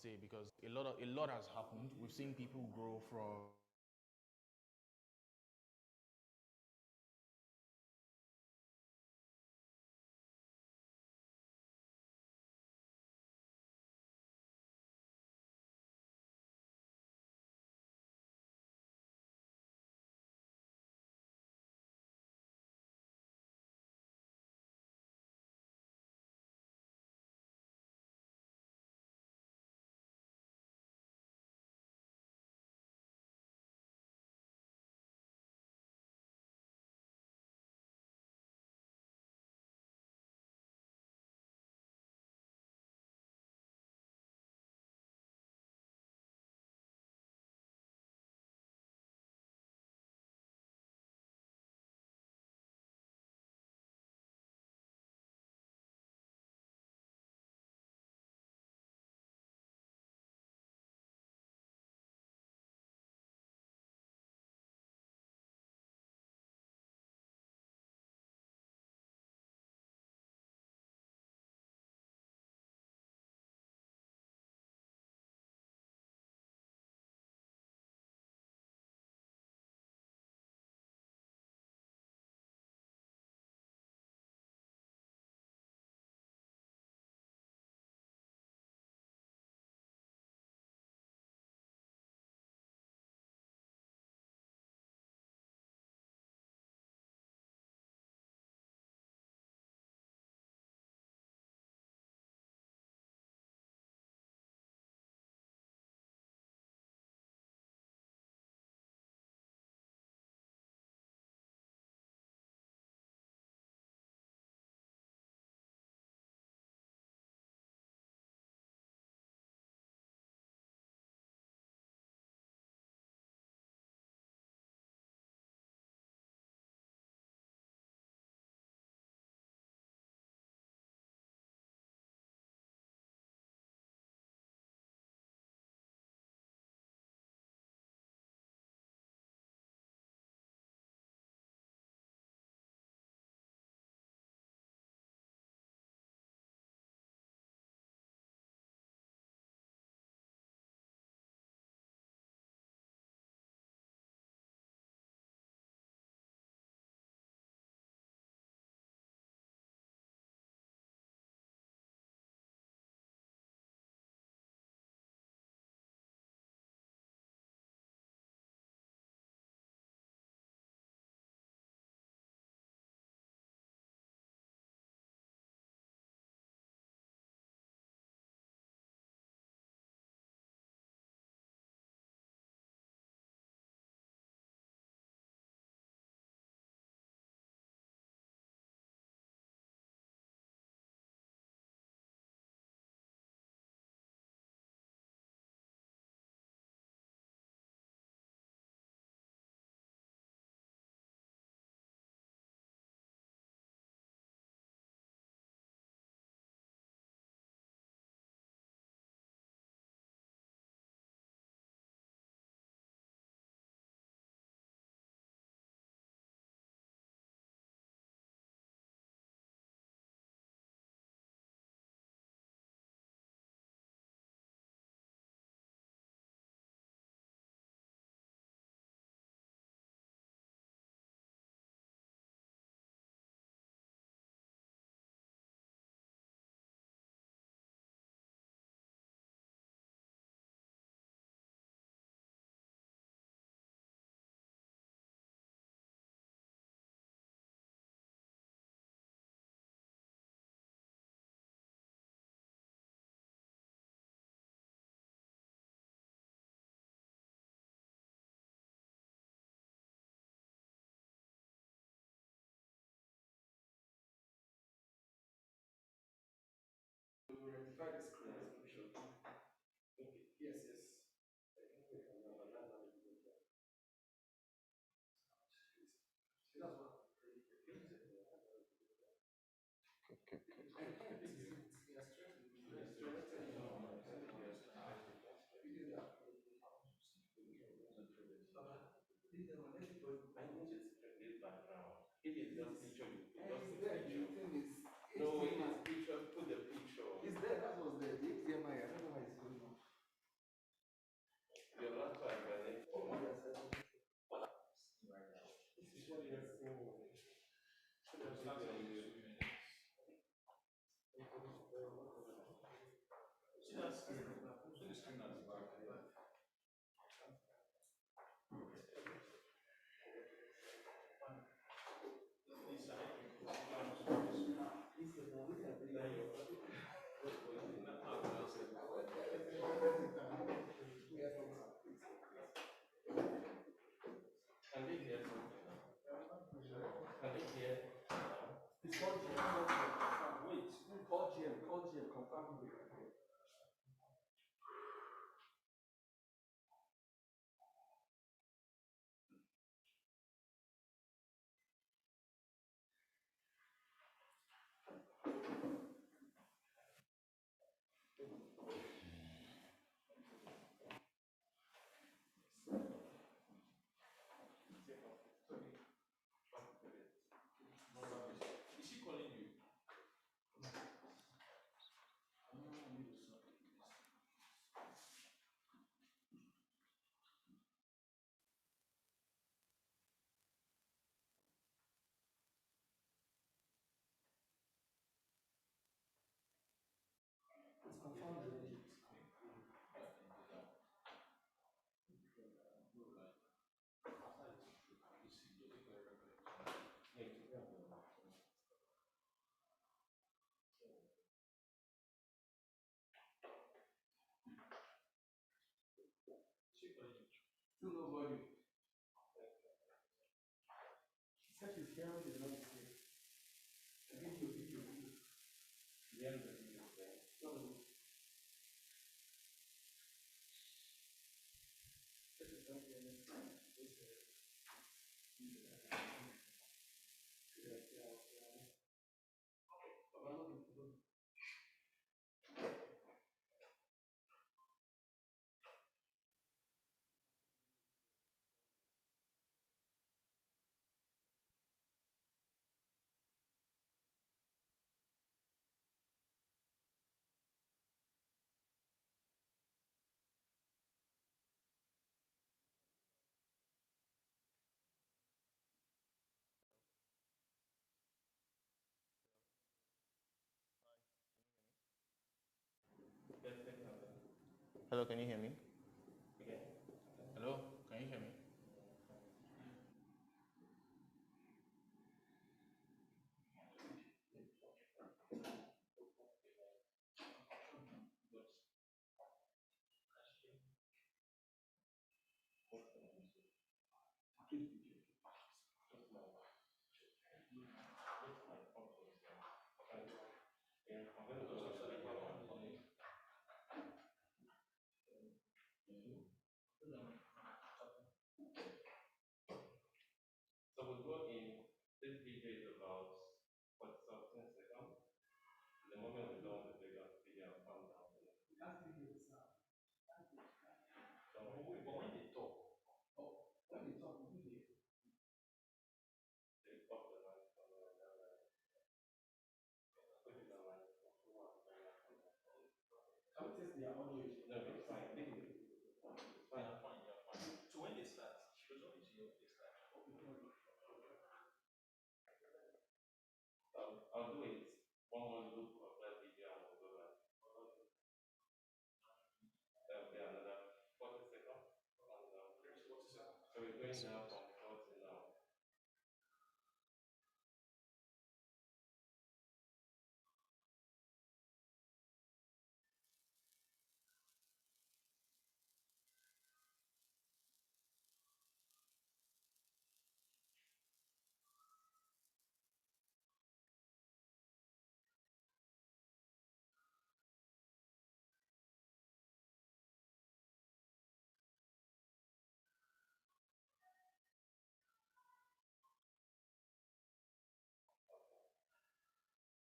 say, because a lot has happened. We've seen people grow from No, it is picture. Put the picture. It's there. That was there. Hello, can you hear me? Hello, can you hear me?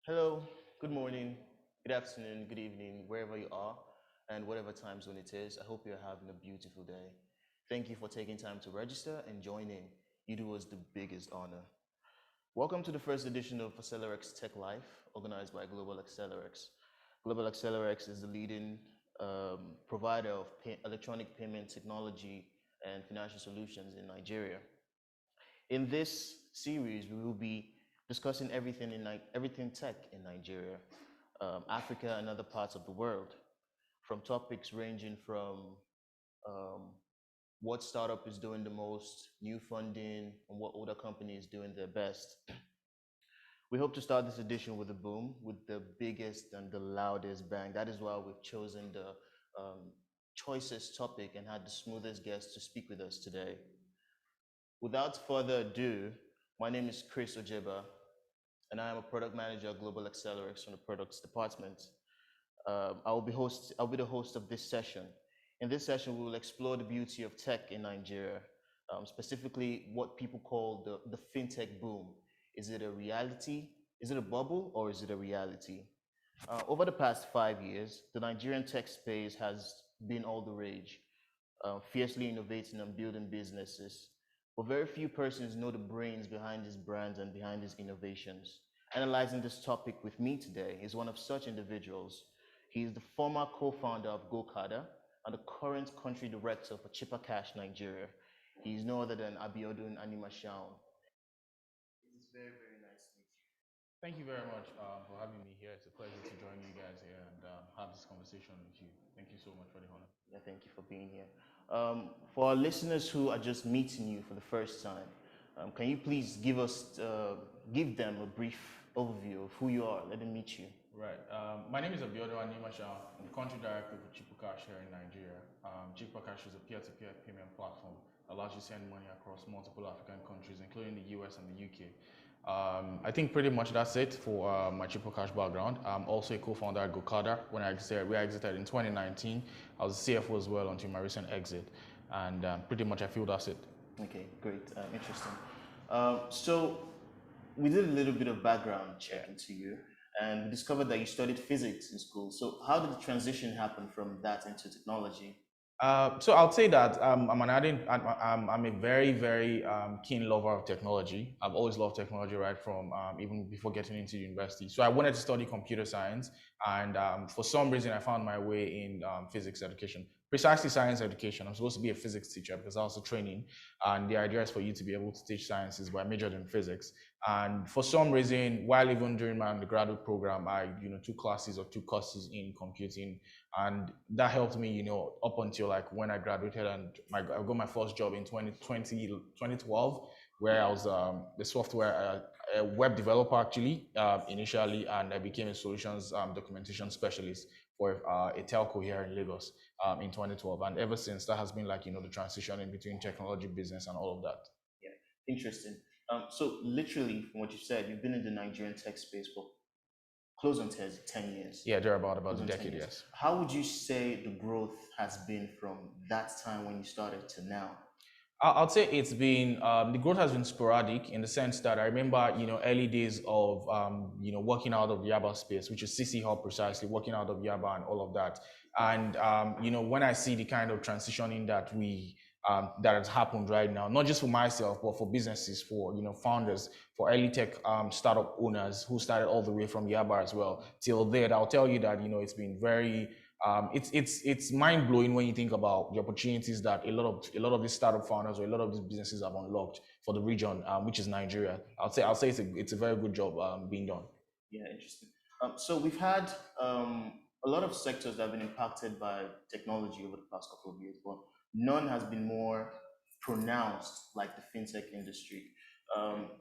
Hello, good morning, good afternoon, good evening, wherever you are, and whatever time zone it is. I hope you're having a beautiful day. Thank you for taking time to register and join in. You do us the biggest honor. Welcome to the first edition of Accelerex Tech Life, organized by Global Accelerex. Global Accelerex is the leading provider of electronic payment technology and financial solutions in Nigeria. In this series, we will be discussing everything tech in Nigeria, Africa, and other parts of the world. from topics ranging from um, what startup is doing the most, new funding, and what older company is doing their best. We hope to start this edition with a boom, with the biggest and the loudest bang. That is why we've chosen the choicest topic and had the smoothest guest to speak with us today. Without further ado, my name is Chris Ojeba, and I am a product manager at Global Accelerex from the products department. I'll be the host of this session. In this session, we will explore the beauty of tech in Nigeria, specifically what people call the fintech boom. Is it a reality? Is it a bubble or is it a reality? Over the past 5 years, the Nigerian tech space has been all the rage, fiercely innovating and building businesses. But very few persons know the brains behind these brands and behind these innovations. Analyzing this topic with me today is one of such individuals. He is the former co-founder of GoCada and the current country director for Chipper Cash Nigeria. He is no other than Abiodun Animashaun. It is very, very nice to meet you. Thank you very much for having me here. It's a pleasure to join you guys here and have this conversation with you. Thank you so much for the honor. Yeah, thank you for being here. For our listeners who are just meeting you for the first time, can you please give them a brief overview of who you are? Let them meet you. Right. My name is Abiodun Animashaun. I'm the country director for Chipper Cash here in Nigeria. Chipper Cash is a peer-to-peer payment platform that allows you to send money across multiple African countries, including the US and the UK. I think pretty much that's it for my Chipper Cash background. I'm also a co-founder at GoCada. We exited in 2019. I was a CFO as well until my recent exit. And pretty much I feel that's it. Okay, great, interesting. So we did a little bit of background check into you, and we discovered that you studied physics in school. So how did the transition happen from that into technology? So I'll say that I'm a very, very keen lover of technology. I've always loved technology right from even before getting into university. So I wanted to study computer science, and for some reason I found my way in physics education, precisely science education. I'm supposed to be a physics teacher because I was a training, and the idea is for you to be able to teach sciences, but I majored in physics. And for some reason, while even during my undergraduate program, I took classes or took courses in computing, and that helped me up until like when I graduated, and I got my first job in 2012, where I was the software a web developer actually initially, and I became a solutions documentation specialist for a telco here in Lagos in 2012, and ever since that has been like the transition in between technology, business, and all of that. Yeah, interesting. So literally, from what you said, you've been in the Nigerian tech space for close on 10 years. Yeah, they're about a decade, yes. How would you say the growth has been from that time when you started to now? I'd say it's been the growth has been sporadic in the sense that I remember early days of working out of Yaba space, which is CC Hub precisely, working out of Yaba and all of that. And when I see the kind of transitioning that that has happened right now, not just for myself, but for businesses, for founders, for early tech startup owners who started all the way from Yaba as well till there, I'll tell you that it's been very it's mind blowing when you think about the opportunities that a lot of these startup founders or a lot of these businesses have unlocked for the region, which is Nigeria. I'll say it's a very good job being done. Yeah, interesting. So we've had a lot of sectors that have been impacted by technology over the past couple of years, but none has been more pronounced like the fintech industry.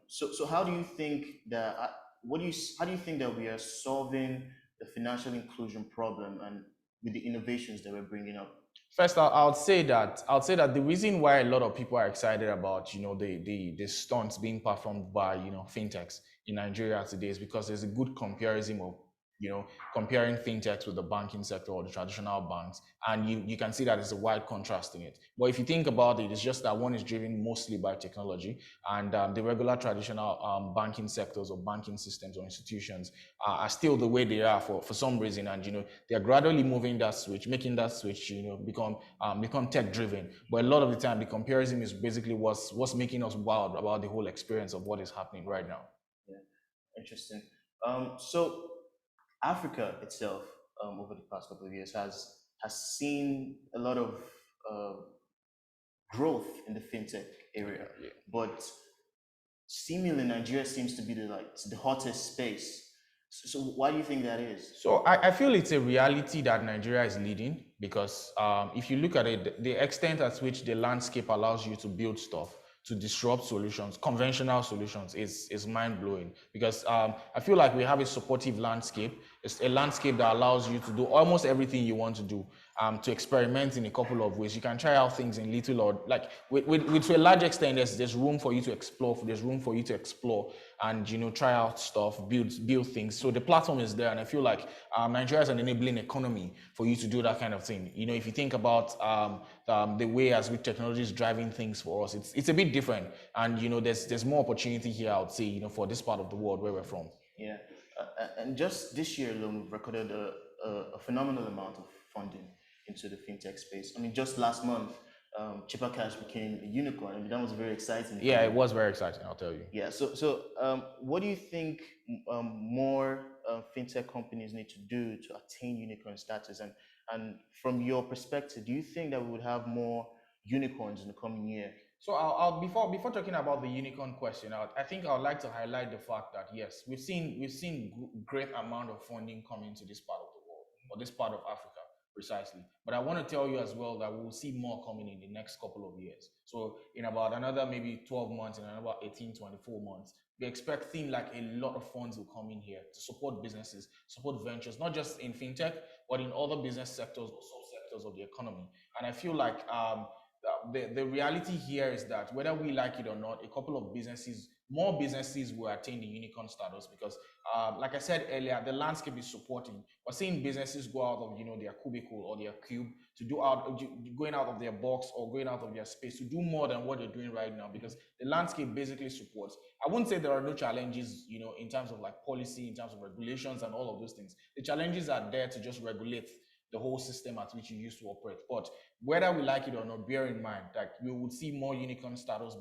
So how do you think that how do you think that we are solving the financial inclusion problem and with the innovations that we're bringing up? First, I'll say that the reason why a lot of people are excited about the stunts being performed by fintechs in Nigeria today is because there's a good comparison of comparing fintechs with the banking sector or the traditional banks, and you can see that there's a wide contrast in it. But if you think about it, it's just that one is driven mostly by technology, and the regular traditional banking sectors or banking systems or institutions are still the way they are for some reason, and they're gradually moving that switch, making that switch become tech driven. But a lot of the time, the comparison is basically what's making us wild about the whole experience of what is happening right now. Yeah, interesting. So Africa itself, over the past couple of years, has seen a lot of growth in the fintech area, but seemingly Nigeria seems to be the hottest space. So why do you think that is? So I feel it's a reality that Nigeria is leading because if you look at it, the extent at which the landscape allows you to build stuff, to disrupt solutions, conventional solutions, is mind blowing. Because I feel like we have a supportive landscape. It's a landscape that allows you to do almost everything you want to do. To experiment in a couple of ways. You can try out things in little or like with to a large extent. There's room for you to explore. There's room for you to explore and try out stuff, build things. So the platform is there, and I feel like Nigeria is an enabling economy for you to do that kind of thing. If you think about the way as which technology is driving things for us, it's a bit different, and there's more opportunity here. I would say for this part of the world where we're from. Yeah, and just this year alone, we've recorded a phenomenal amount of funding into the fintech space. I mean, just last month, Chipper Cash became a unicorn. I mean, that was very exciting. Yeah, it was very exciting. I'll tell you. Yeah. So, what do you think more fintech companies need to do to attain unicorn status? And from your perspective, do you think that we would have more unicorns in the coming year? So I'll before talking about the unicorn question, I think I would like to highlight the fact that yes, we've seen great amount of funding coming to this part of the world or this part of Africa precisely. But I want to tell you as well that we'll see more coming in the next couple of years. So in about another maybe 12 months, in another 18, 24 months, we expect things like a lot of funds will come in here to support businesses, support ventures, not just in fintech, but in other business sectors or subsectors of the economy. And I feel like the reality here is that whether we like it or not, a couple of businesses, more businesses will attain the unicorn status because, like I said earlier, the landscape is supporting. We're seeing businesses go out of their cubicle or their cube to going out of their box or going out of their space to do more than what they're doing right now because the landscape basically supports. I wouldn't say there are no challenges, in terms of like policy, in terms of regulations and all of those things. The challenges are there to just regulate the whole system at which you used to operate. But whether we like it or not, bear in mind that we would see more unicorn status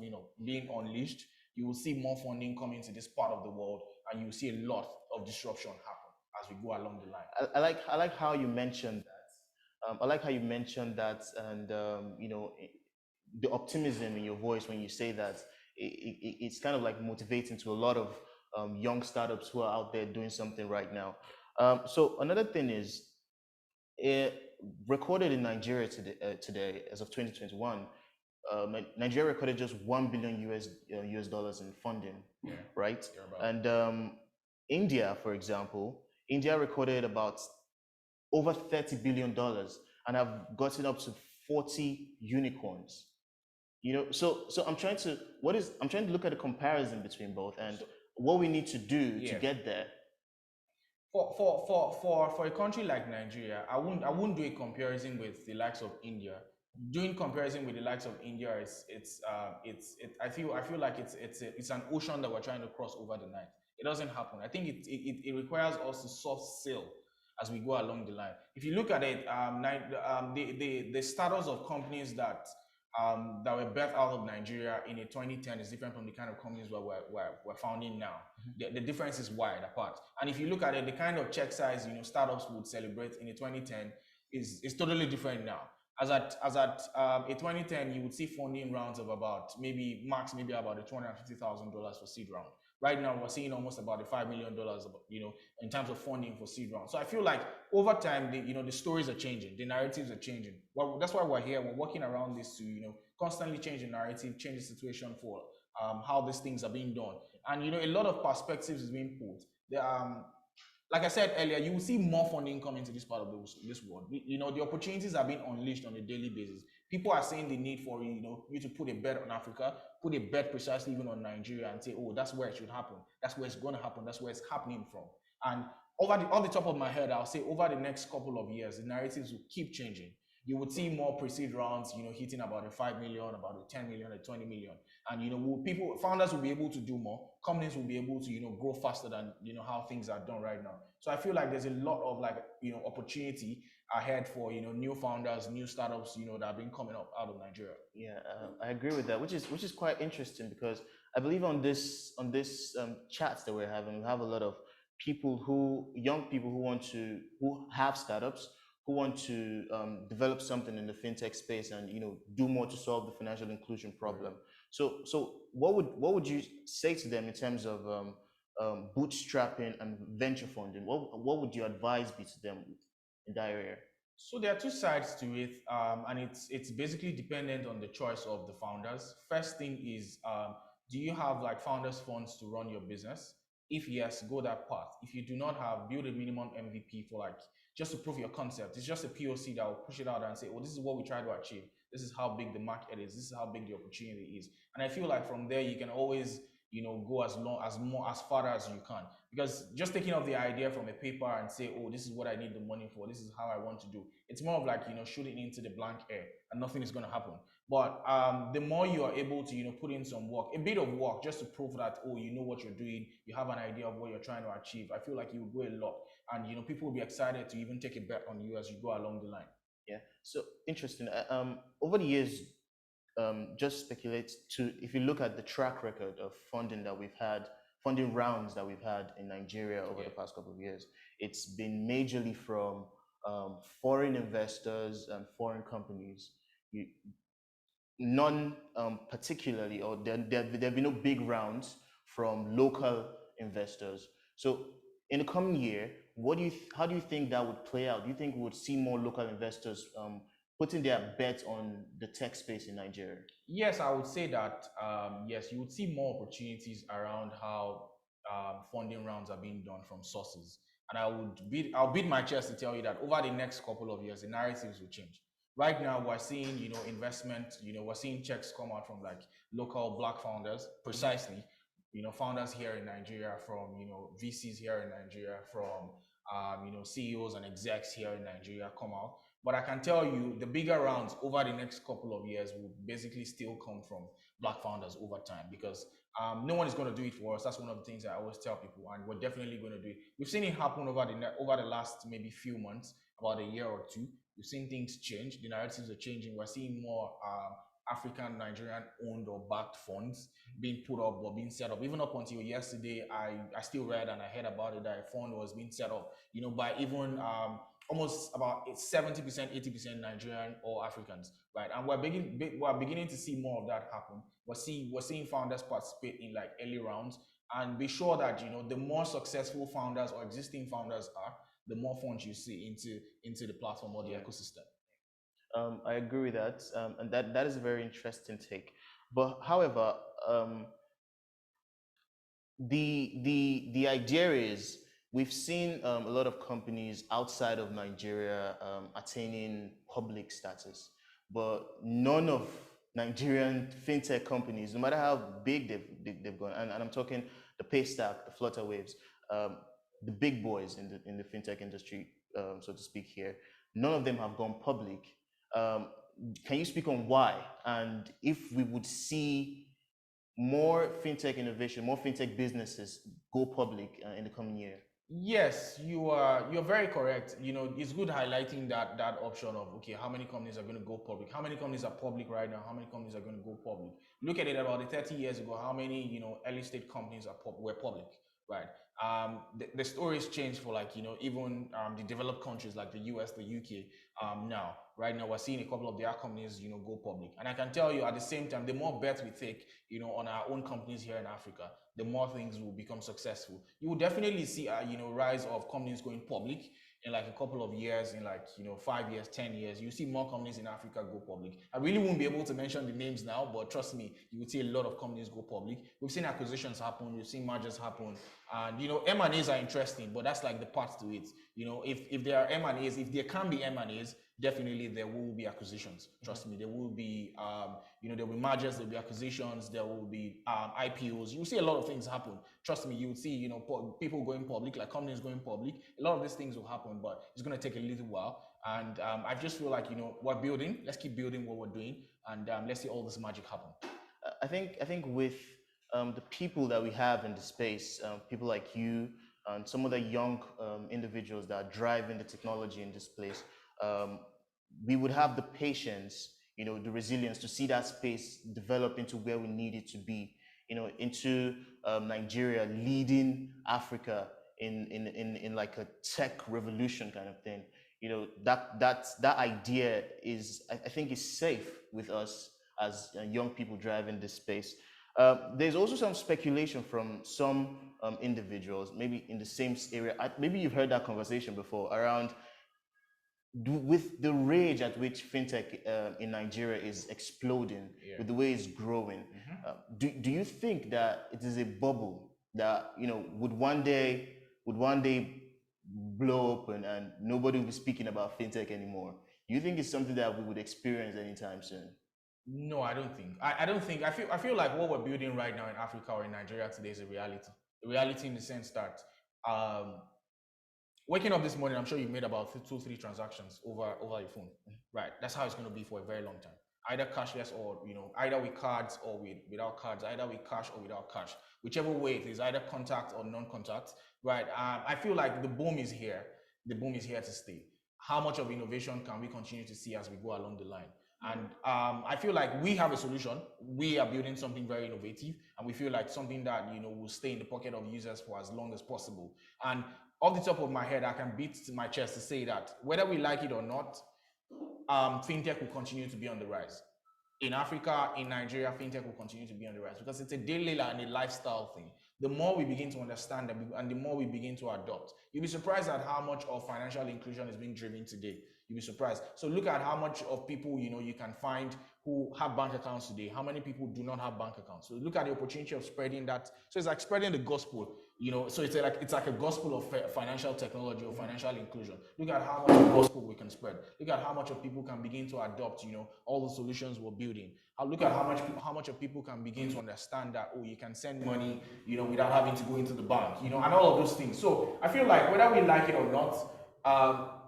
being unleashed. You will see more funding coming to this part of the world, and you will see a lot of disruption happen as we go along the line. I like how you mentioned that. I like how you mentioned that, and the optimism in your voice when you say that. It's kind of like motivating to a lot of young startups who are out there doing something right now. So another thing is, it recorded in Nigeria today, as of 2021, Nigeria recorded just 1 billion US dollars in funding, Yeah, right? thereabout. And India, for example, India recorded about over $30 billion and have gotten up to 40 unicorns. So I'm trying to look at the comparison between both and what we need to do to Yeah. get there. For a country like Nigeria, I wouldn't do a comparison with the likes of India. Doing comparison with the likes of India I feel like it's an ocean that we're trying to cross over the night. It doesn't happen. I think it requires us to soft sail as we go along the line. If you look at it, the status of companies that were birthed out of Nigeria in a 2010 is different from the kind of companies we're founding now. The difference is wide apart. And if you look at it, the kind of check size startups would celebrate in a 2010 is totally different now. As at a 2010, you would see funding rounds of about maybe about $250,000 for seed round. Right now, we're seeing almost about $5 million, in terms of funding for seed round. So I feel like over time, the stories are changing, the narratives are changing. Well, that's why we're here. We're working around this to, constantly change the narrative, change the situation for how these things are being done. And, a lot of perspectives is being put. Like I said earlier, you will see more funding coming to this part of this world. The opportunities are being unleashed on a daily basis. People are saying the need for you to put a bet on Africa, put a bet precisely even on Nigeria, and say, oh, that's where it should happen. That's where it's going to happen. That's where it's happening from. And on the top of my head, I'll say over the next couple of years, the narratives will keep changing. You would see more pre-seed rounds, hitting about a 5 million, about a 10 million, a 20 million. And founders will be able to do more. Companies will be able to grow faster than how things are done right now. So I feel like there's a lot of opportunity ahead for new founders, new startups that have been coming up out of Nigeria. Yeah, I agree with that, which is quite interesting because I believe on this chats that we're having, we have a lot of young people who have startups, who want to develop something in the fintech space and do more to solve the financial inclusion problem. So what would you say to them in terms of bootstrapping and venture funding? What would your advice be to them in that area? So there are two sides to it, and it's basically dependent on the choice of the founders. First thing is, do you have like founders funds to run your business? If yes, go that path. If you do not have, build a minimum MVP for like just to prove your concept. It's just a POC that will push it out and say, "Oh, this is what we try to achieve. This is how big the market is. This is how big the opportunity is." And I feel like from there you can always go as far as you can, because just taking up the idea from a paper and say, oh, this is what I need the money for, this is how I want to do, it's more of like shooting into the blank air and nothing is going to happen. But the more you are able to put in some work, a bit of work, just to prove that, oh, you know what you're doing, you have an idea of what you're trying to achieve, I feel like you will go a lot, and people will be excited to even take a bet on you as you go along the line. Yeah. So interesting. Over the years, just speculate to, if you look at the track record of funding rounds that we've had in Nigeria over the past couple of years, it's been majorly from foreign investors and foreign companies. You, none particularly, or there have been no big rounds from local investors. So in the coming year, how do you think that would play out? Do you think we would see more local investors putting their bets on the tech space in Nigeria? Yes, I would say that yes, you would see more opportunities around how funding rounds are being done from sources. And I'll beat my chest to tell you that over the next couple of years, the narratives will change. Right now, we're seeing, investment, we're seeing checks come out from like local Black founders, precisely, founders here in Nigeria, from, VCs here in Nigeria, from, CEOs and execs here in Nigeria come out. But I can tell you the bigger rounds over the next couple of years will basically still come from Black founders over time, because no one is going to do it for us. That's one of the things I always tell people, and we're definitely going to do it. We've seen it happen over the last maybe few months, about a year or two. We've seen things change. The narratives are changing. We're seeing more African, Nigerian owned or backed funds being put up or being set up. Even up until yesterday, I still read and I heard about it that a fund was being set up, by even almost about 70%, 80% Nigerian or Africans, right? And we're beginning to see more of that happen. We're seeing founders participate in like early rounds, and be sure that the more successful founders or existing founders are, the more funds you see into the platform or the ecosystem. I agree with that, and that is a very interesting take. But however, the idea is, we've seen a lot of companies outside of Nigeria attaining public status, but none of Nigerian fintech companies, no matter how big they've gone, and I'm talking the Paystack, the Flutterwaves, the big boys in the fintech industry, so to speak here, none of them have gone public. Um, can you speak on why, and if we would see more fintech innovation, more fintech businesses go public in the coming year? Yes, you're very correct. It's good highlighting that option of, okay, how many companies are going to go public? How many companies are public right now? How many companies are going to go public? Look at it, about 30 years ago, how many early stage companies were public, right? The stories changed for like even the developed countries like the US, the UK. Now, right now, we're seeing a couple of their companies go public, and I can tell you at the same time, the more bets we take on our own companies here in Africa, the more things will become successful. You will definitely see a rise of companies going public in like a couple of years, in like 5 years, 10 years. You see more companies in Africa go public. I really won't be able to mention the names now, but trust me, you will see a lot of companies go public. We've seen acquisitions happen, we've seen mergers happen, and M&As are interesting, but that's like the part to it. If there are M&As, if there can be M&As, definitely there will be acquisitions. Trust me, there will be there will be mergers, there will be acquisitions, there will be IPOs. You will see a lot of things happen. Trust me, you would see people going public, like companies going public. A lot of these things will happen, but it's going to take a little while. And I just feel like we're building. Let's keep building what we're doing, and let's see all this magic happen. I think with the people that we have in the space, people like you and some of the young individuals that are driving the technology in this place, we would have the patience, the resilience to see that space develop into where we need it to be, into Nigeria leading Africa in like a tech revolution kind of thing. That idea is, I think, is safe with us as young people driving this space. There's also some speculation from some individuals, maybe in the same area. Maybe you've heard that conversation before around with the rage at which fintech in Nigeria is exploding, Yeah. with the way it's growing. Do you think that it is a bubble that would one day blow open and nobody will be speaking about fintech anymore? Do you think it's something that we would experience anytime soon? No, I don't think. I don't think. I feel like what we're building right now in Africa or in Nigeria today is a reality. A reality in the sense that um, waking up this morning, I'm sure you made about two, three transactions over your phone, right? That's how it's going to be for a very long time. Either cashless or either with cards or without cards, either with cash or without cash. Whichever way it is, either contact or non-contact, right? I feel like the boom is here. The boom is here to stay. How much of innovation can we continue to see as we go along the line? And I feel like we have a solution. We are building something very innovative, and we feel like something that will stay in the pocket of users for as long as possible. And off the top of my head, I can beat my chest to say that whether we like it or not, fintech will continue to be on the rise. In Africa, in Nigeria, fintech will continue to be on the rise because it's a daily and a lifestyle thing. The more we begin to understand them and the more we begin to adopt, you'll be surprised at how much of financial inclusion is being driven today. You'll be surprised. So look at how much of people you can find who have bank accounts today. How many people do not have bank accounts? So look at the opportunity of spreading that. So it's like spreading the gospel. So it's like a gospel of financial technology or financial inclusion. Look at how much gospel we can spread. Look at how much of people can begin to adopt all the solutions we're building. Look at how much of people can begin to understand that you can send money without having to go into the bank and all of those things. So I feel like whether we like it or not,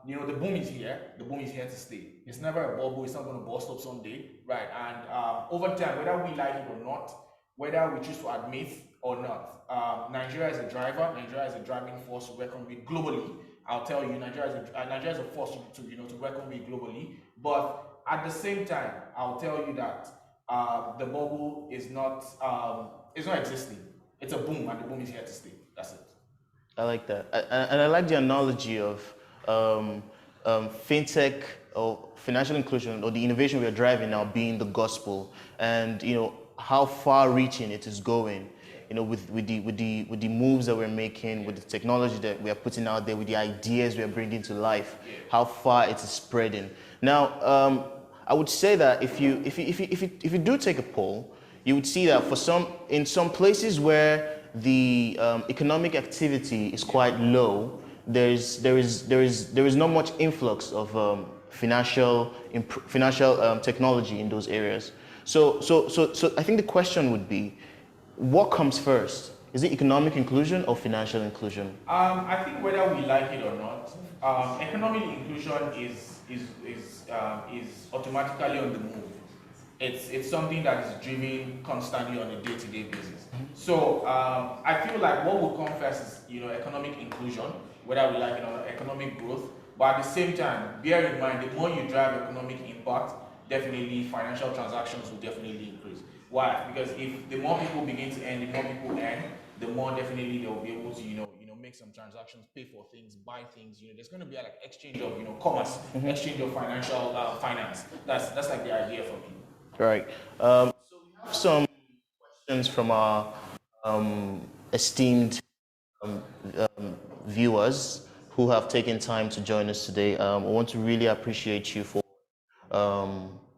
the boom is here. The boom is here to stay. It's never a bubble. It's not going to burst up someday, right? And over time, whether we like it or not, whether we choose to admit or not, Nigeria is a driver. Nigeria is a driving force to reckon with globally. I'll tell you, Nigeria is a force to reckon with globally. But at the same time, I'll tell you that the bubble is not existing. It's a boom, and the boom is here to stay. That's it. I like that. And I like the analogy of fintech or financial inclusion or the innovation we are driving now being the gospel, and how far-reaching it is going. With the moves that we're making, with the technology that we are putting out there, with the ideas we are bringing to life, how far it is spreading. Now, I would say that if you do take a poll, you would see that in some places where the economic activity is quite low, there is not much influx of financial technology in those areas. So I think the question would be, what comes first? Is it economic inclusion or financial inclusion? I think whether we like it or not, economic inclusion is automatically on the move. It's something that is driven constantly on a day-to-day basis. So I feel like what will come first is economic inclusion, whether we like it or not, economic growth. But at the same time, bear in mind, the more you drive economic impact, definitely financial transactions will definitely increase. Why? Because if the more people begin to earn, the more people earn, the more definitely they will be able to make some transactions, pay for things, buy things. There's going to be like exchange of commerce, exchange of financial finance. That's like the idea for me. Right. So we have some questions from our esteemed viewers who have taken time to join us today. I want to really appreciate you for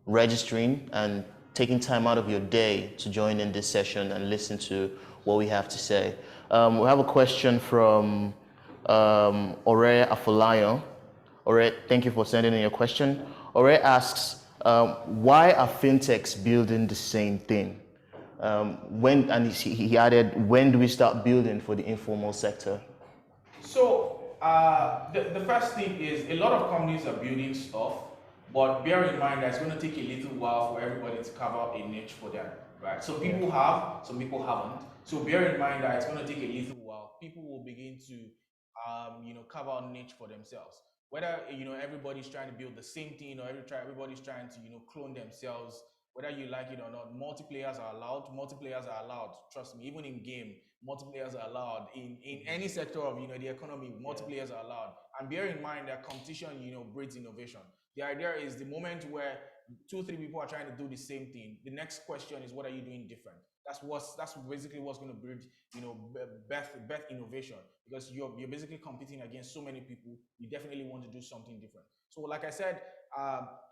registering and taking time out of your day to join in this session and listen to what we have to say. We have a question from Ore Afolayan. Ore, thank you for sending in your question. Ore asks, why are fintechs building the same thing? He added, when do we start building for the informal sector? So the first thing is a lot of companies are building stuff, but bear in mind that it's going to take a little while for everybody to carve out a niche for them, right? Some people have, some people haven't. So bear in mind that it's going to take a little while. People will begin to, carve out niche for themselves. Whether everybody's trying to build the same thing or everybody's trying to clone themselves. Whether you like it or not, multiplayers are allowed. Multiplayers are allowed. Trust me, even in game, multiplayers are allowed. In any sector of the economy, multiplayers are allowed. And bear in mind that competition breeds innovation. The idea is the moment where two, three people are trying to do the same thing. The next question is, what are you doing different? That's basically what's going to build, birth innovation, because you're basically competing against so many people. You definitely want to do something different. So, like I said,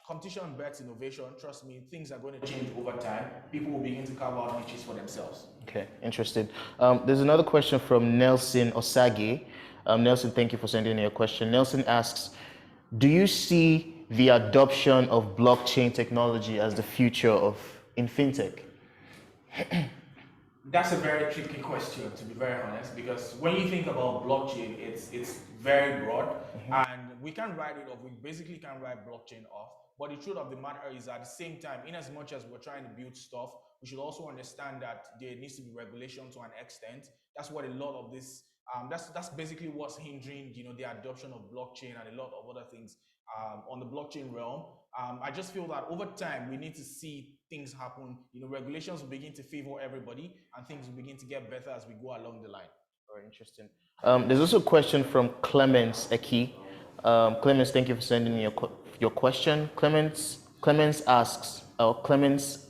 competition births innovation. Trust me, things are going to change over time. People will begin to carve out niches for themselves. Okay, interesting. There's another question from Nelson Osage. Nelson, thank you for sending in your question. Nelson asks, do you see the adoption of blockchain technology as the future in fintech? That's a very tricky question, to be very honest, because when you think about blockchain, it's very broad, and we can't write it off. We basically can't write blockchain off. But the truth of the matter is, at the same time, in as much as we're trying to build stuff, we should also understand that there needs to be regulation to an extent. That's what a lot of this. That's basically what's hindering, the adoption of blockchain and a lot of other things on the blockchain realm. I just feel that over time we need to see things happen. Regulations will begin to favor everybody, and things will begin to get better as we go along the line. Very interesting. There's also a question from Clemens Eki. Clemens, thank you for sending me your question. Clemens asks, Clemens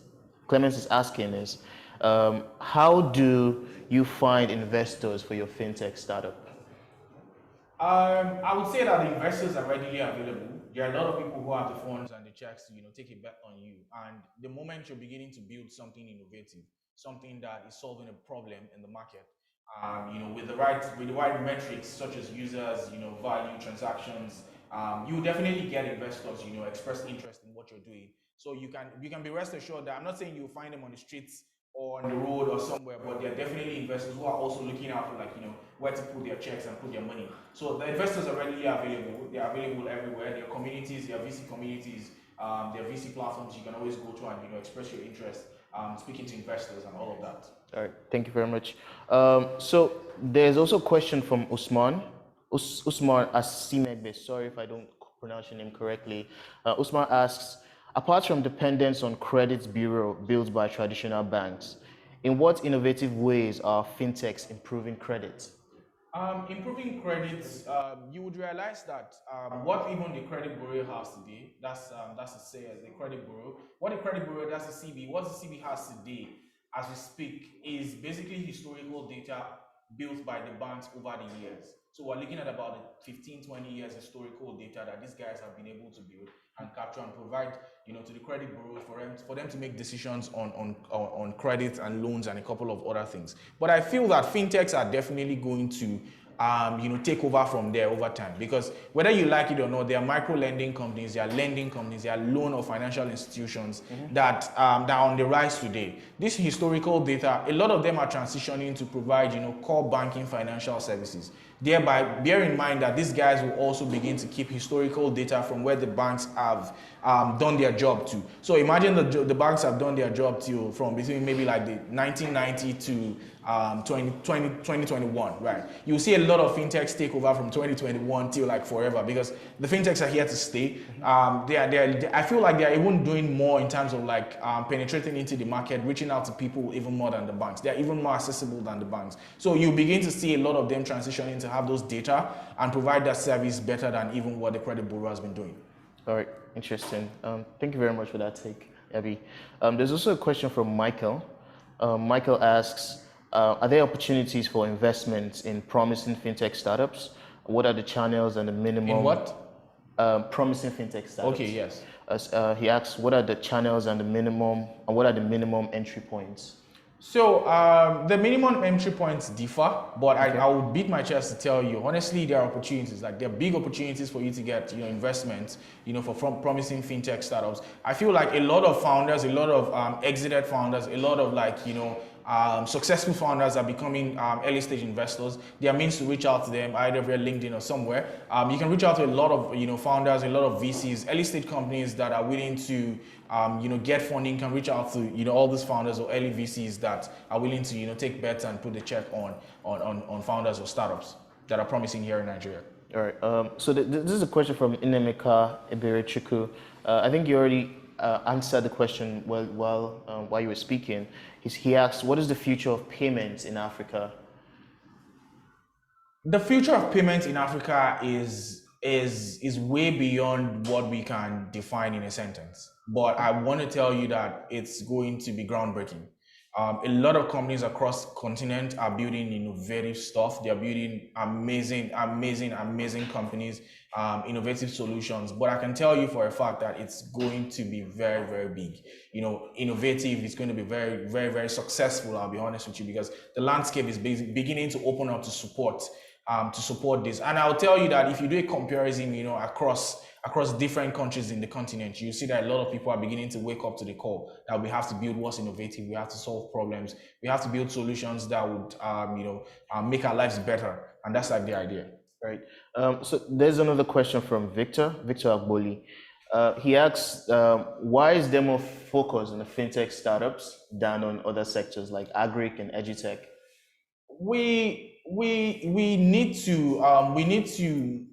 is asking is, how do you find investors for your fintech startup? I would say that the investors are readily available. There are a lot of people who have the funds and the checks to, take a bet on you. And the moment you're beginning to build something innovative, something that is solving a problem in the market, with the right metrics such as users, value, transactions, you definitely get investors, express interest in what you're doing. So you can be rest assured that I'm not saying you'll find them on the streets or on the road or somewhere, but there are definitely investors who are also looking out for, where to put their checks and put their money. So the investors are readily available. They are available everywhere. There are communities, there are VC communities, there are VC platforms you can always go to and express your interest, speaking to investors and all of that. All right, thank you very much. So there's also a question from Usman. Usman Asimegbe, sorry if I don't pronounce your name correctly. Usman asks, apart from dependence on credit bureau built by traditional banks, in what innovative ways are fintechs improving credit? Improving credits, you would realize that what even the credit bureau has today, that's to say as the credit bureau, what the credit bureau, that's the CB, what the CB has today as we speak is basically historical data built by the banks over the years. So we're looking at about 15, 20 years historical data that these guys have been able to build and capture and provide, to the credit bureau for them to make decisions on credit and loans and a couple of other things. But I feel that fintechs are definitely going to take over from there over time, because whether you like it or not, there are micro lending companies, there are lending companies, there are loan or financial institutions that are on the rise today. This historical data, a lot of them are transitioning to provide core banking financial services. Thereby, bear in mind that these guys will also begin to keep historical data from where the banks have done their job to. So imagine the banks have done their job from between maybe like the 1990 to 2021, right? You'll see a lot of fintechs take over from 2021 till like forever, because the fintechs are here to stay. I feel like they're even doing more in terms of penetrating into the market, reaching out to people even more than the banks. They're even more accessible than the banks. So you begin to see a lot of them transitioning to have those data and provide that service better than even what the credit bureau has been doing. All right, interesting. Thank you very much for that take, Abby. There's also a question from Michael. Michael asks, are there opportunities for investments in promising fintech startups? What are the channels and the minimum? In what? Promising fintech startups. Okay, yes. He asks, what are the channels and what are the minimum entry points? So the minimum entry points differ, but okay. I would beat my chest to tell you, honestly, there are opportunities. There are big opportunities for you to get investments, from promising fintech startups. I feel like a lot of founders, a lot of exited founders, a lot of successful founders are becoming early stage investors. There are means to reach out to them either via LinkedIn or somewhere. You can reach out to a lot of founders, a lot of VCs, early stage companies that are willing to get funding. Can reach out to all these founders or early VCs that are willing to take bets and put the check on founders or startups that are promising here in Nigeria. All right. So this is a question from Inemeka Eberechuku. I think you already answered the question while you were speaking. He asked, what is the future of payments in Africa? The future of payments in Africa is way beyond what we can define in a sentence. but I want to tell you that it's going to be groundbreaking. A lot of companies across continent are building innovative stuff. They are building amazing companies, innovative solutions. But I can tell you for a fact that it's going to be very big. Innovative. It's going to be very successful. I'll be honest with you, because the landscape is beginning to open up to support this. And I'll tell you that if you do a comparison, across different countries in the continent, you see that a lot of people are beginning to wake up to the call that we have to build what's innovative, we have to solve problems, we have to build solutions that would, make our lives better. And that's like the idea. Right. So there's another question from Victor Agboli. He asks, why is there more focus on the fintech startups than on other sectors like agric and edutech? We need to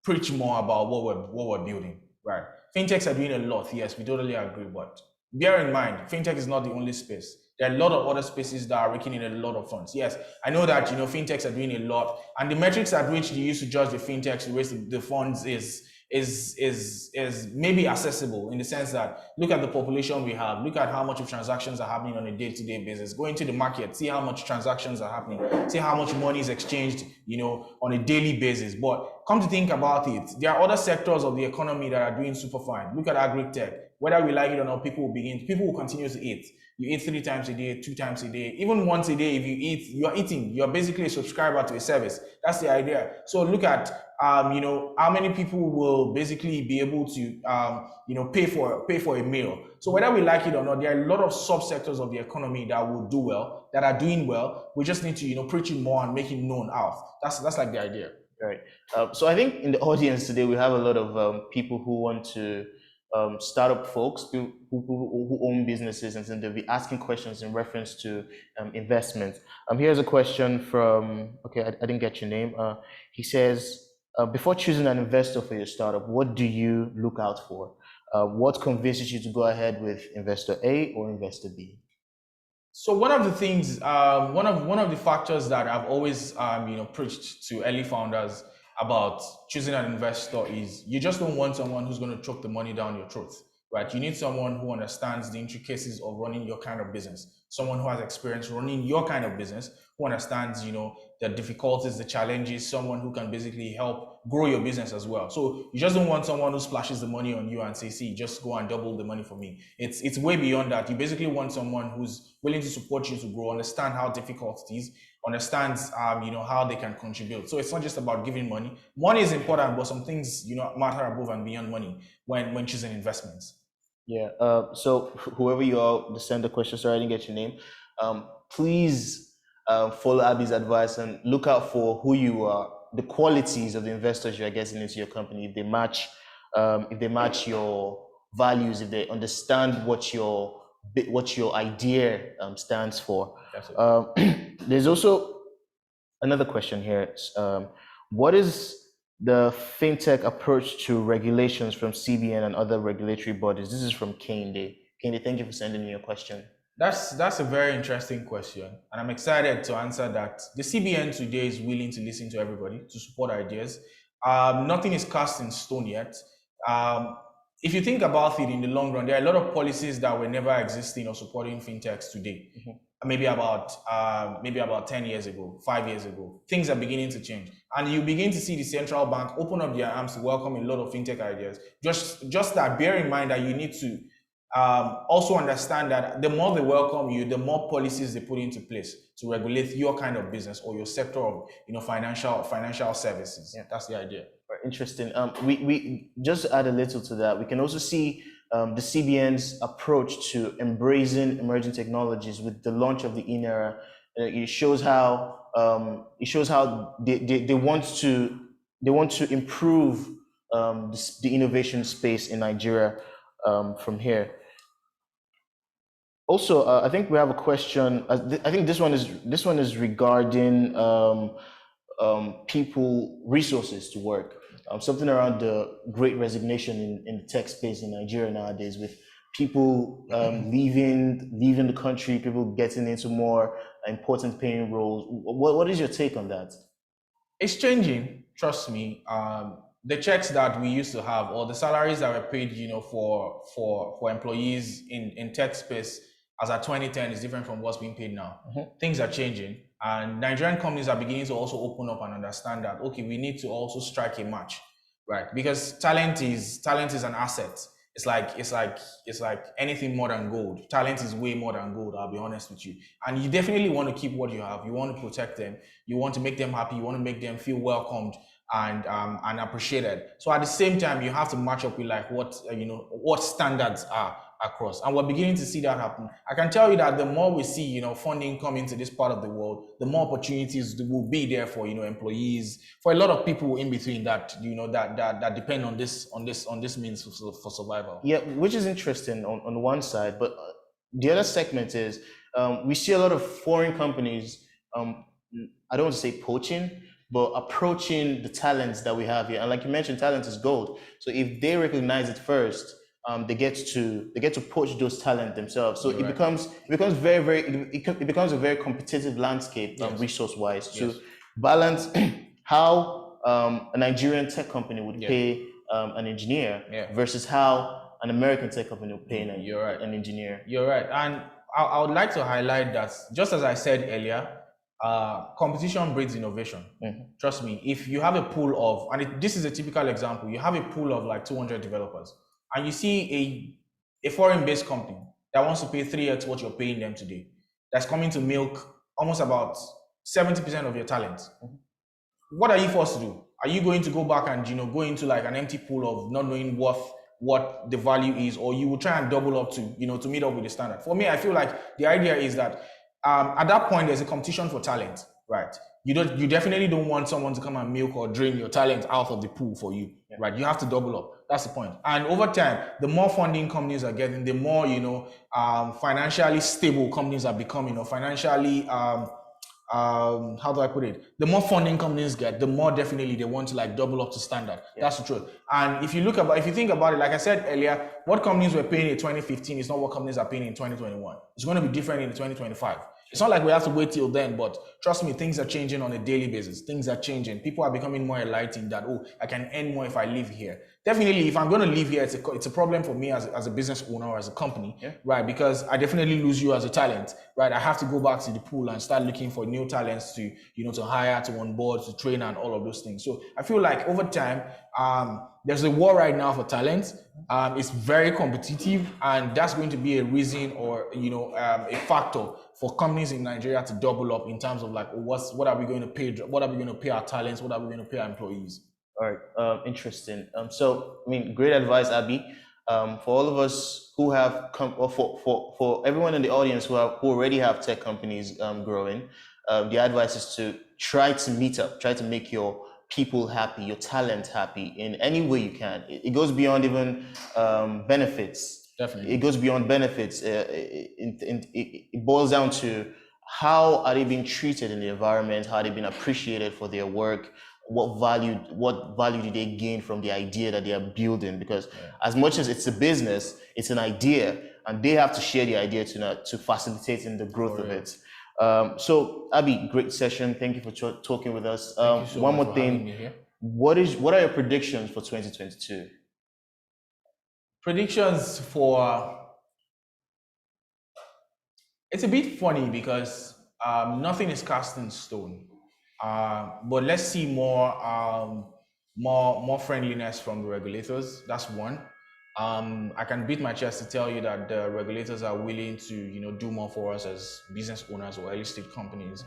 preach more about what we're building, right? Fintechs are doing a lot, yes, we totally agree, but bear in mind, fintech is not the only space. There are a lot of other spaces that are raking in a lot of funds. Yes, I know that fintechs are doing a lot, and the metrics at which they use to judge the fintechs to raise the funds is maybe accessible, in the sense that look at the population we have, look at how much of transactions are happening on a day-to-day basis, go into the market, see how much transactions are happening, see how much money is exchanged on a daily basis. But come to think about it, there are other sectors of the economy that are doing super fine. Look at agri-tech. Whether we like it or not, people will continue to eat. You eat 3 times a day, 2 times a day, even once a day. If you eat, you're eating. You're basically a subscriber to a service. That's the idea. So look at how many people will basically be able to pay for a meal. So whether we like it or not, there are a lot of subsectors of the economy that will do well, that are doing well. We just need to preach it more and make it known out. That's like the idea. Right. So I think in the audience today we have a lot of people who want to startup folks who own businesses, and then they'll be asking questions in reference to investment. Here's a question from, okay, I didn't get your name. He says, before choosing an investor for your startup, what do you look out for? What convinces you to go ahead with investor A or investor B? So one of the things, one of the factors that I've always preached to early founders about choosing an investor is you just don't want someone who's going to choke the money down your throat, right? You need someone who understands the intricacies of running your kind of business, someone who has experience running your kind of business, who understands, the difficulties, the challenges, someone who can basically help grow your business as well. So you just don't want someone who splashes the money on you and say, see, just go and double the money for me. It's way beyond that. You basically want someone who's willing to support you to grow, understand how difficult it is, understands how they can contribute. So it's not just about giving money. Money is important, but some things matter above and beyond money when choosing investments. Yeah. So whoever you are, the send the question. Sorry, I didn't get your name. Please follow Abby's advice and look out for who you are, the qualities of the investors you are getting into your company. If they match your values, if they understand what your idea stands for. There's also another question here. What is the fintech approach to regulations from CBN and other regulatory bodies? This is from Kende. Kende, thank you for sending me your question. That's a very interesting question, and I'm excited to answer that. The CBN today is willing to listen to everybody, to support ideas. Nothing is cast in stone yet. If you think about it in the long run, there are a lot of policies that were never existing or supporting fintechs today. Maybe about 10 years ago, 5 years ago, things are beginning to change. And you begin to see the central bank open up their arms to welcome a lot of fintech ideas. Just that, bear in mind that you need to also understand that the more they welcome you, the more policies they put into place to regulate your kind of business or your sector of financial services. Yeah, that's the idea. Interesting. We just add a little to that. We can also see the CBN's approach to embracing emerging technologies with the launch of the INERA. It shows how they want to improve the innovation space in Nigeria from here. Also, I think we have a question. I think this one is regarding people resources to work. Something around the great resignation in the tech space in Nigeria nowadays, with people leaving the country, people getting into more important paying roles. What is your take on that? It's changing, trust me. the checks that we used to have, or the salaries that were paid, for employees in tech space as at 2010 is different from what's being paid now. Things are changing, and Nigerian companies are beginning to also open up and understand that, okay, we need to also strike a match, right? Because talent is an asset. It's like anything more than gold. Talent is way more than gold, I'll be honest with you. And you definitely want to keep what you have. You want to protect them. You want to make them happy. You want to make them feel welcomed and appreciated. So at the same time, you have to match up with like what standards are across, and we're beginning to see that happen. I can tell you that the more we see funding come into this part of the world, the more opportunities will be there for employees, for a lot of people in between that that depend on this means for survival. Yeah, which is interesting on one side, but the other segment is we see a lot of foreign companies. I don't want to say poaching, but approaching the talents that we have here. And like you mentioned, talent is gold. So if they recognize it first, they get to poach those talent themselves. So it becomes it becomes a very competitive landscape, resource wise, to balance how a Nigerian tech company would pay an engineer versus how an American tech company would pay an engineer. You're right, and I would like to highlight that, just as I said earlier, competition breeds innovation. Trust me, if you have a pool of, and this is a typical example, you have a pool of like 200 developers, and you see a foreign-based company that wants to pay 3x what you're paying them today, that's coming to milk almost about 70% of your talent. What are you forced to do? Are you going to go back and go into like an empty pool of not knowing what the value is, or you will try and double up to to meet up with the standard? For me, I feel like the idea is that at that point there's a competition for talent, right? You definitely don't want someone to come and milk or drain your talent out of the pool for you, right? You have to double up. That's the point. And over time, the more funding companies are getting, the more financially stable companies are becoming, financially how do I put it? The more funding companies get, the more definitely they want to like double up to standard. That's the truth. And if you think about it, like I said earlier, what companies were paying in 2015 is not what companies are paying in 2021. It's going to be different in 2025. It's not like we have to wait till then, but trust me, things are changing on a daily basis. Things are changing. People are becoming more enlightened that, I can earn more if I live here. Definitely, if I'm going to live here, it's a problem for me as a business owner or as a company, right? Because I definitely lose you as a talent, right? I have to go back to the pool and start looking for new talents to, to hire, to onboard, to train, and all of those things. So I feel like over time, there's a war right now for talent. It's very competitive, and that's going to be a reason or a factor for companies in Nigeria to double up in terms of like what are we going to pay? What are we going to pay our talents? What are we going to pay our employees? All right, interesting. So I mean, great advice, Abby. For all of us who have or for everyone in the audience who already have tech companies growing, the advice is to try to meet up, try to make your people happy, your talent happy in any way you can. It goes beyond even benefits. Definitely. It goes beyond benefits. It boils down to how are they being treated in the environment, how are they being appreciated for their work, what value do they gain from the idea that they are building? Because as much as it's a business, it's an idea, and they have to share the idea to facilitate in the growth of it. So Abby, great session. Thank you for talking with us. One more thing. What are your predictions for 2022? Predictions for, it's a bit funny because nothing is cast in stone. But let's see more friendliness from the regulators. That's one. I can beat my chest to tell you that the regulators are willing to do more for us as business owners or early stage companies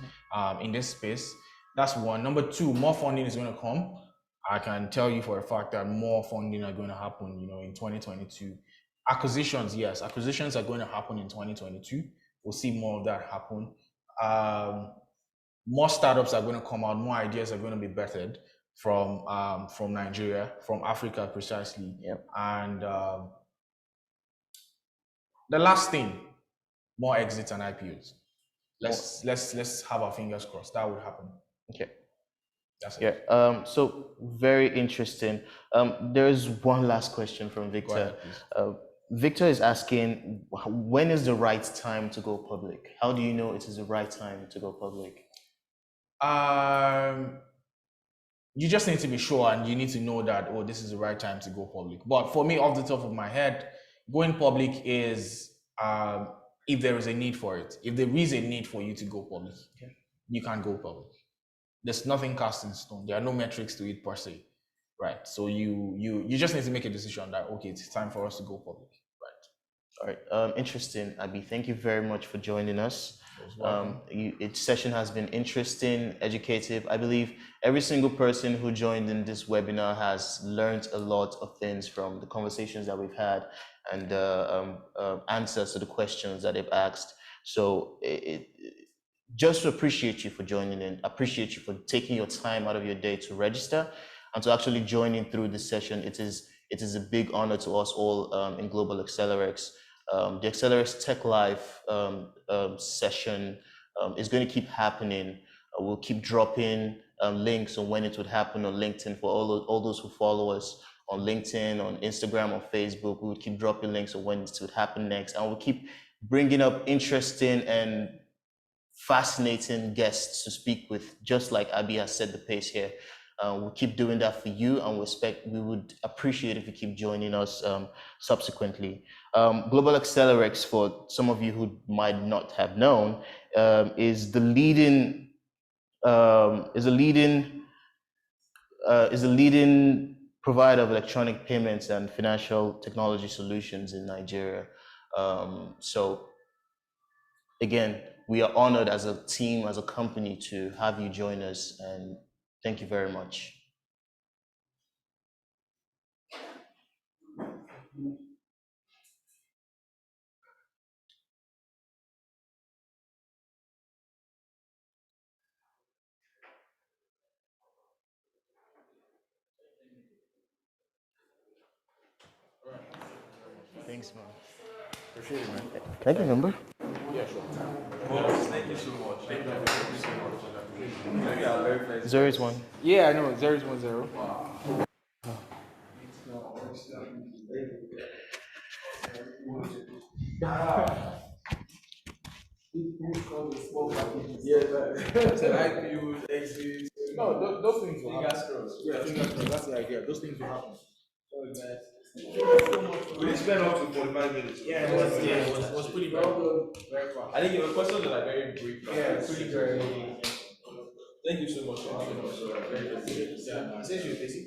in this space. That's one. Number two, more funding is going to come. I can tell you for a fact that more funding are going to happen, in 2022. Acquisitions, yes, acquisitions are going to happen in 2022. We'll see more of that happen. More startups are going to come out, more ideas are going to be bettered from Nigeria, from Africa precisely. And the last thing, more exits and IPOs. Let's have our fingers crossed. That would happen. Okay. That's it. So very interesting. There is one last question from Victor. Go ahead, Victor is asking, when is the right time to go public? How do you know it is the right time to go public? you just need to be sure, and you need to know that, oh, this is the right time to go public. But for me, off the top of my head, going public is if there is a need for it. If there is a need for you to go public, you can go public. There's nothing cast in stone. There are no metrics to it per se, right? So you just need to make a decision that, okay, it's time for us to go public, right? All right, interesting, Abby. Thank you very much for joining us. Its session has been interesting, educative. I believe every single person who joined in this webinar has learned a lot of things from the conversations that we've had and answers to the questions that they've asked. So just to appreciate you for joining in, appreciate you for taking your time out of your day to register and to actually join in through this session. It is a big honor to us all in Global Accelerex. The Accelerex Tech Live session is going to keep happening. We'll keep dropping links on when it would happen on LinkedIn for all those who follow us on LinkedIn, on Instagram, on Facebook. We would keep dropping links on when it would happen next, and we'll keep bringing up interesting and fascinating guests to speak with, just like Abby has set the pace here. We'll keep doing that for you, and we would appreciate if you keep joining us subsequently. Global Accelerex, for some of you who might not have known, is the leading provider of electronic payments and financial technology solutions in Nigeria. So again, we are honored as a team, as a company, to have you join us, and thank you very much. Thanks, man. Appreciate it, man. Can I get a number? Yeah, sure. Thank you so much. Thank you so much. You are very flexible. 081. Yeah, I know. 010. IPO, exit. No, those things will Fingers happen. crossed. Yeah, fingers crossed. That's the idea. Those things will happen. Sorry, guys. We didn't spend up to 45 minutes. Yeah, it was pretty very fast. I think your questions are like very brief. Yeah, pretty very. Thank you so much for having us. Very Yeah, since you're busy.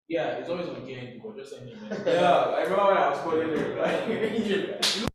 Yeah, it's always on game, but just send me a message. Yeah, I remember when I was calling you.